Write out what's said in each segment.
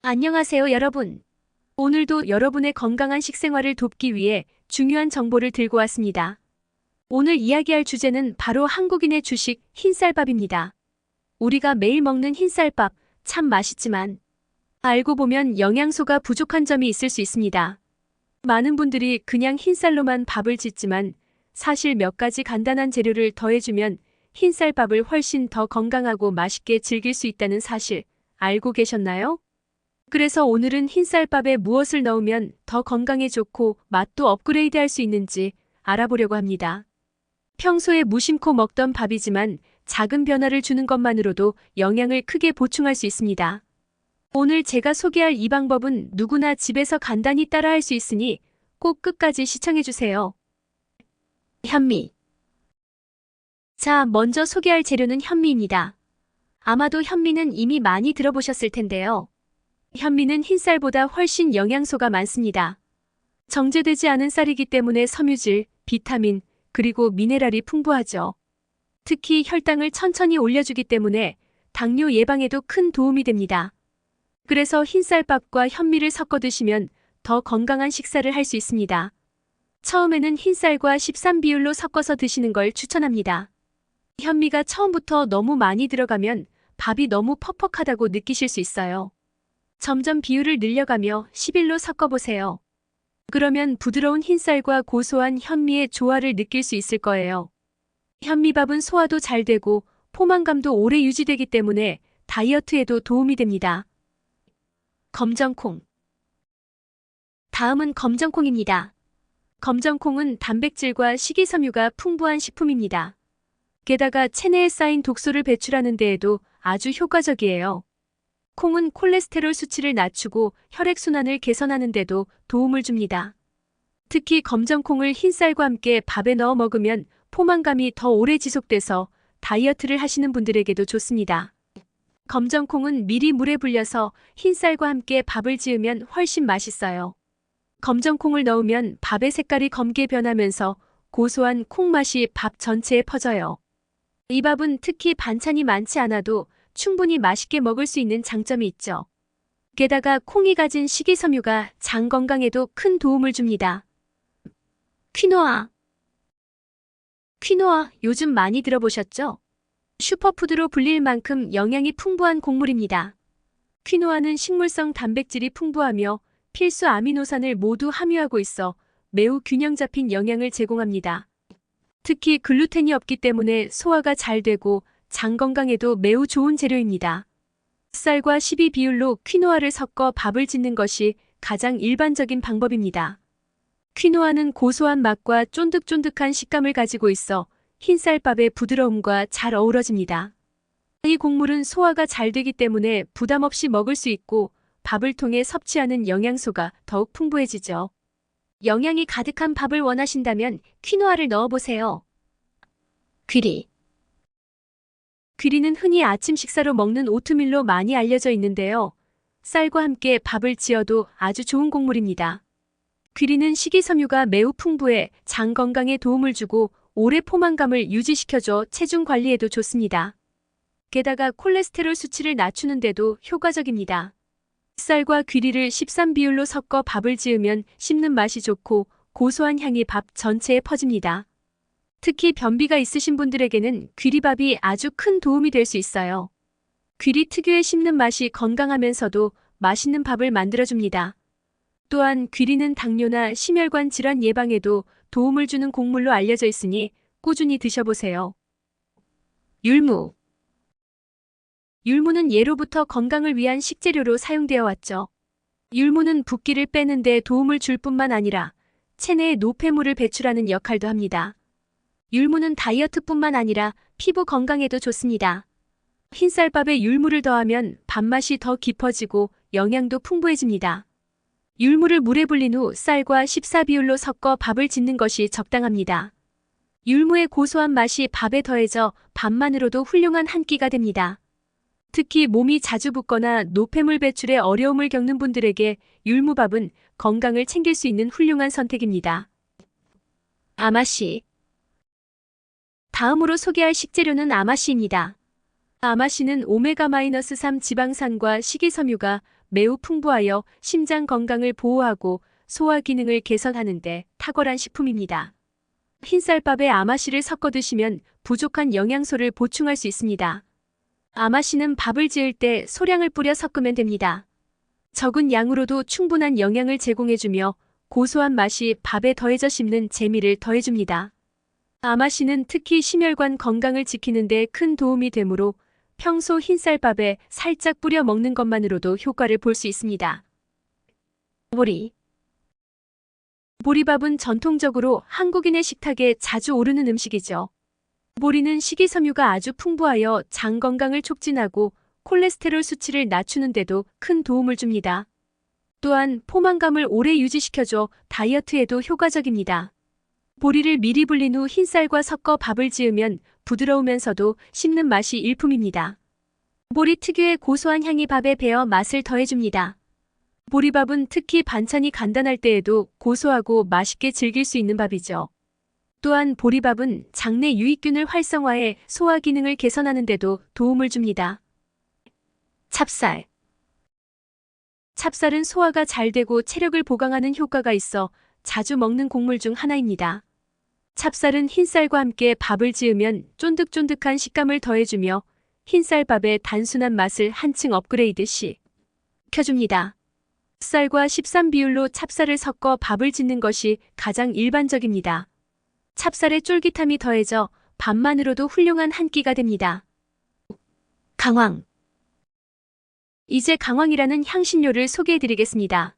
안녕하세요, 여러분. 오늘도 여러분의 건강한 식생활을 돕기 위해 중요한 정보를 들고 왔습니다. 오늘 이야기할 주제는 바로 한국인의 주식 흰쌀밥입니다. 우리가 매일 먹는 흰쌀밥 참 맛있지만 알고 보면 영양소가 부족한 점이 있을 수 있습니다. 많은 분들이 그냥 흰쌀로만 밥을 짓지만 사실 몇 가지 간단한 재료를 더해주면 흰쌀밥을 훨씬 더 건강하고 맛있게 즐길 수 있다는 사실 알고 계셨나요? 그래서 오늘은 흰쌀밥에 무엇을 넣으면 더 건강에 좋고 맛도 업그레이드할 수 있는지 알아보려고 합니다. 평소에 무심코 먹던 밥이지만 작은 변화를 주는 것만으로도 영양을 크게 보충할 수 있습니다. 오늘 제가 소개할 이 방법은 누구나 집에서 간단히 따라할 수 있으니 꼭 끝까지 시청해주세요. 현미. 자, 먼저 소개할 재료는 현미입니다. 아마도 현미는 이미 많이 들어보셨을 텐데요. 현미는 흰쌀보다 훨씬 영양소가 많습니다. 정제되지 않은 쌀이기 때문에 섬유질, 비타민, 그리고 미네랄이 풍부하죠. 특히 혈당을 천천히 올려주기 때문에 당뇨 예방에도 큰 도움이 됩니다. 그래서 흰쌀밥과 현미를 섞어 드시면 더 건강한 식사를 할 수 있습니다. 처음에는 흰쌀과 13비율로 섞어서 드시는 걸 추천합니다. 현미가 처음부터 너무 많이 들어가면 밥이 너무 퍽퍽하다고 느끼실 수 있어요. 점점 비율을 늘려가며 11로 섞어보세요. 그러면 부드러운 흰쌀과 고소한 현미의 조화를 느낄 수 있을 거예요. 현미밥은 소화도 잘 되고 포만감도 오래 유지되기 때문에 다이어트에도 도움이 됩니다. 검정콩. 다음은 검정콩입니다. 검정콩은 단백질과 식이섬유가 풍부한 식품입니다. 게다가 체내에 쌓인 독소를 배출하는 데에도 아주 효과적이에요. 콩은 콜레스테롤 수치를 낮추고 혈액순환을 개선하는 데도 도움을 줍니다. 특히 검정콩을 흰쌀과 함께 밥에 넣어 먹으면 포만감이 더 오래 지속돼서 다이어트를 하시는 분들에게도 좋습니다. 검정콩은 미리 물에 불려서 흰쌀과 함께 밥을 지으면 훨씬 맛있어요. 검정콩을 넣으면 밥의 색깔이 검게 변하면서 고소한 콩 맛이 밥 전체에 퍼져요. 이 밥은 특히 반찬이 많지 않아도 충분히 맛있게 먹을 수 있는 장점이 있죠. 게다가 콩이 가진 식이섬유가 장 건강에도 큰 도움을 줍니다. 퀴노아. 퀴노아 요즘 많이 들어보셨죠? 슈퍼푸드로 불릴 만큼 영양이 풍부한 곡물입니다. 퀴노아는 식물성 단백질이 풍부하며 필수 아미노산을 모두 함유하고 있어 매우 균형 잡힌 영양을 제공합니다. 특히 글루텐이 없기 때문에 소화가 잘 되고 장 건강에도 매우 좋은 재료입니다. 쌀과 12비율로 퀴노아를 섞어 밥을 짓는 것이 가장 일반적인 방법입니다. 퀴노아는 고소한 맛과 쫀득쫀득한 식감을 가지고 있어 흰쌀밥의 부드러움과 잘 어우러집니다. 이 곡물은 소화가 잘 되기 때문에 부담 없이 먹을 수 있고 밥을 통해 섭취하는 영양소가 더욱 풍부해지죠. 영양이 가득한 밥을 원하신다면 퀴노아를 넣어보세요. 귀리. 귀리는 흔히 아침 식사로 먹는 오트밀로 많이 알려져 있는데요. 쌀과 함께 밥을 지어도 아주 좋은 곡물입니다. 귀리는 식이섬유가 매우 풍부해 장 건강에 도움을 주고 오래 포만감을 유지시켜줘 체중 관리에도 좋습니다. 게다가 콜레스테롤 수치를 낮추는 데도 효과적입니다. 쌀과 귀리를 13비율로 섞어 밥을 지으면 씹는 맛이 좋고 고소한 향이 밥 전체에 퍼집니다. 특히 변비가 있으신 분들에게는 귀리밥이 아주 큰 도움이 될 수 있어요. 귀리 특유의 씹는 맛이 건강하면서도 맛있는 밥을 만들어줍니다. 또한 귀리는 당뇨나 심혈관 질환 예방에도 도움을 주는 곡물로 알려져 있으니 꾸준히 드셔보세요. 율무. 율무는 예로부터 건강을 위한 식재료로 사용되어 왔죠. 율무는 붓기를 빼는 데 도움을 줄 뿐만 아니라 체내에 노폐물을 배출하는 역할도 합니다. 율무는 다이어트뿐만 아니라 피부 건강에도 좋습니다. 흰쌀밥에 율무를 더하면 밥맛이 더 깊어지고 영양도 풍부해집니다. 율무를 물에 불린 후 쌀과 14비율로 섞어 밥을 짓는 것이 적당합니다. 율무의 고소한 맛이 밥에 더해져 밥만으로도 훌륭한 한 끼가 됩니다. 특히 몸이 자주 붓거나 노폐물 배출에 어려움을 겪는 분들에게 율무밥은 건강을 챙길 수 있는 훌륭한 선택입니다. 아마씨. 다음으로 소개할 식재료는 아마씨입니다. 아마씨는 오메가-3 지방산과 식이섬유가 매우 풍부하여 심장 건강을 보호하고 소화 기능을 개선하는 데 탁월한 식품입니다. 흰쌀밥에 아마씨를 섞어 드시면 부족한 영양소를 보충할 수 있습니다. 아마씨는 밥을 지을 때 소량을 뿌려 섞으면 됩니다. 적은 양으로도 충분한 영양을 제공해주며 고소한 맛이 밥에 더해져 씹는 재미를 더해줍니다. 아마씨는 특히 심혈관 건강을 지키는 데 큰 도움이 되므로 평소 흰쌀밥에 살짝 뿌려 먹는 것만으로도 효과를 볼 수 있습니다. 보리. 보리밥은 전통적으로 한국인의 식탁에 자주 오르는 음식이죠. 보리는 식이섬유가 아주 풍부하여 장 건강을 촉진하고 콜레스테롤 수치를 낮추는 데도 큰 도움을 줍니다. 또한 포만감을 오래 유지시켜줘 다이어트에도 효과적입니다. 보리를 미리 불린 후 흰쌀과 섞어 밥을 지으면 부드러우면서도 씹는 맛이 일품입니다. 보리 특유의 고소한 향이 밥에 배어 맛을 더해줍니다. 보리밥은 특히 반찬이 간단할 때에도 고소하고 맛있게 즐길 수 있는 밥이죠. 또한 보리밥은 장내 유익균을 활성화해 소화 기능을 개선하는 데도 도움을 줍니다. 찹쌀. 찹쌀은 소화가 잘 되고 체력을 보강하는 효과가 있어 자주 먹는 곡물 중 하나입니다. 찹쌀은 흰쌀과 함께 밥을 지으면 쫀득쫀득한 식감을 더해주며 흰쌀밥의 단순한 맛을 한층 업그레이드 시켜줍니다. 쌀과 13 비율로 찹쌀을 섞어 밥을 짓는 것이 가장 일반적입니다. 찹쌀의 쫄깃함이 더해져 밥만으로도 훌륭한 한 끼가 됩니다. 강황. 이제 강황이라는 향신료를 소개해드리겠습니다.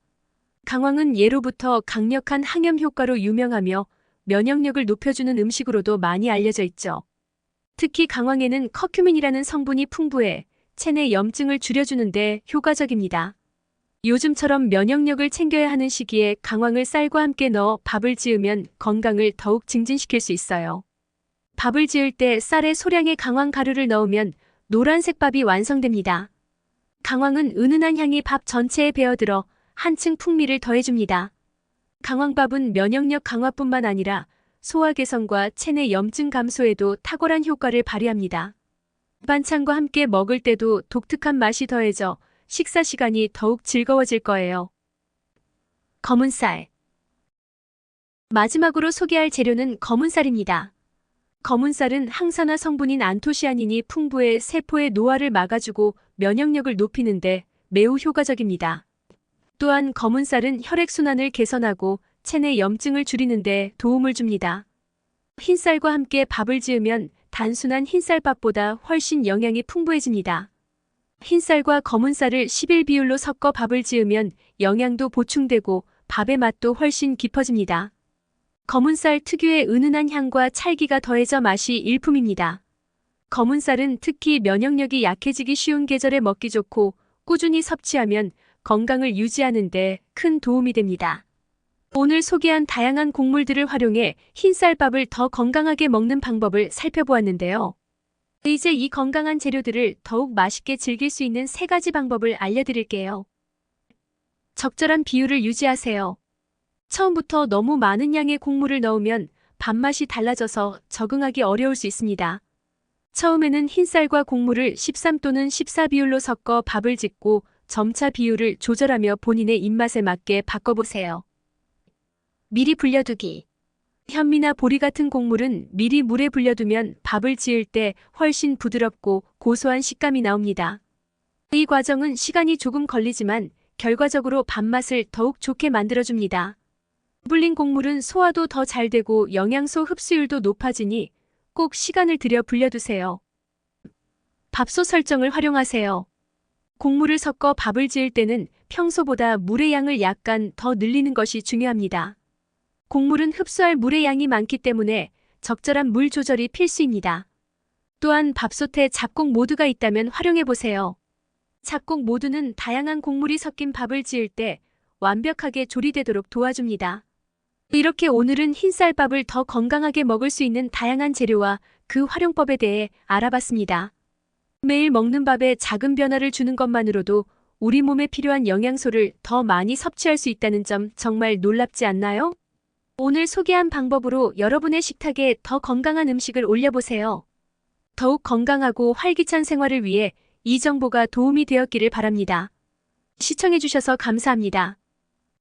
강황은 예로부터 강력한 항염 효과로 유명하며 면역력을 높여주는 음식으로도 많이 알려져 있죠. 특히 강황에는 커큐민이라는 성분이 풍부해 체내 염증을 줄여주는 데 효과적입니다. 요즘처럼 면역력을 챙겨야 하는 시기에 강황을 쌀과 함께 넣어 밥을 지으면 건강을 더욱 증진시킬 수 있어요. 밥을 지을 때 쌀에 소량의 강황 가루를 넣으면 노란색 밥이 완성됩니다. 강황은 은은한 향이 밥 전체에 배어들어 한층 풍미를 더해줍니다. 강황밥은 면역력 강화뿐만 아니라 소화 개선과 체내 염증 감소에도 탁월한 효과를 발휘합니다. 반찬과 함께 먹을 때도 독특한 맛이 더해져 식사 시간이 더욱 즐거워질 거예요. 검은 쌀. 마지막으로 소개할 재료는 검은 쌀입니다. 검은 쌀은 항산화 성분인 안토시아닌이 풍부해 세포의 노화를 막아주고 면역력을 높이는데 매우 효과적입니다. 또한 검은 쌀은 혈액순환을 개선하고 체내 염증을 줄이는 데 도움을 줍니다. 흰쌀과 함께 밥을 지으면 단순한 흰쌀밥보다 훨씬 영양이 풍부해집니다. 흰쌀과 검은 쌀을 11 비율로 섞어 밥을 지으면 영양도 보충되고 밥의 맛도 훨씬 깊어집니다. 검은 쌀 특유의 은은한 향과 찰기가 더해져 맛이 일품입니다. 검은 쌀은 특히 면역력이 약해지기 쉬운 계절에 먹기 좋고 꾸준히 섭취하면 건강을 유지하는 데 큰 도움이 됩니다. 오늘 소개한 다양한 곡물들을 활용해 흰쌀밥을 더 건강하게 먹는 방법을 살펴보았는데요. 이제 이 건강한 재료들을 더욱 맛있게 즐길 수 있는 3가지 방법을 알려드릴게요. 적절한 비율을 유지하세요. 처음부터 너무 많은 양의 곡물을 넣으면 밥맛이 달라져서 적응하기 어려울 수 있습니다. 처음에는 흰쌀과 곡물을 13 또는 14 비율로 섞어 밥을 짓고 점차 비율을 조절하며 본인의 입맛에 맞게 바꿔보세요. 미리 불려두기. 현미나 보리 같은 곡물은 미리 물에 불려두면 밥을 지을 때 훨씬 부드럽고 고소한 식감이 나옵니다. 이 과정은 시간이 조금 걸리지만 결과적으로 밥맛을 더욱 좋게 만들어줍니다. 불린 곡물은 소화도 더 잘 되고 영양소 흡수율도 높아지니 꼭 시간을 들여 불려두세요. 밥솥 설정을 활용하세요. 곡물을 섞어 밥을 지을 때는 평소보다 물의 양을 약간 더 늘리는 것이 중요합니다. 곡물은 흡수할 물의 양이 많기 때문에 적절한 물 조절이 필수입니다. 또한 밥솥에 잡곡 모드가 있다면 활용해보세요. 잡곡 모드는 다양한 곡물이 섞인 밥을 지을 때 완벽하게 조리되도록 도와줍니다. 이렇게 오늘은 흰쌀밥을 더 건강하게 먹을 수 있는 다양한 재료와 그 활용법에 대해 알아봤습니다. 매일 먹는 밥에 작은 변화를 주는 것만으로도 우리 몸에 필요한 영양소를 더 많이 섭취할 수 있다는 점 정말 놀랍지 않나요? 오늘 소개한 방법으로 여러분의 식탁에 더 건강한 음식을 올려보세요. 더욱 건강하고 활기찬 생활을 위해 이 정보가 도움이 되었기를 바랍니다. 시청해주셔서 감사합니다.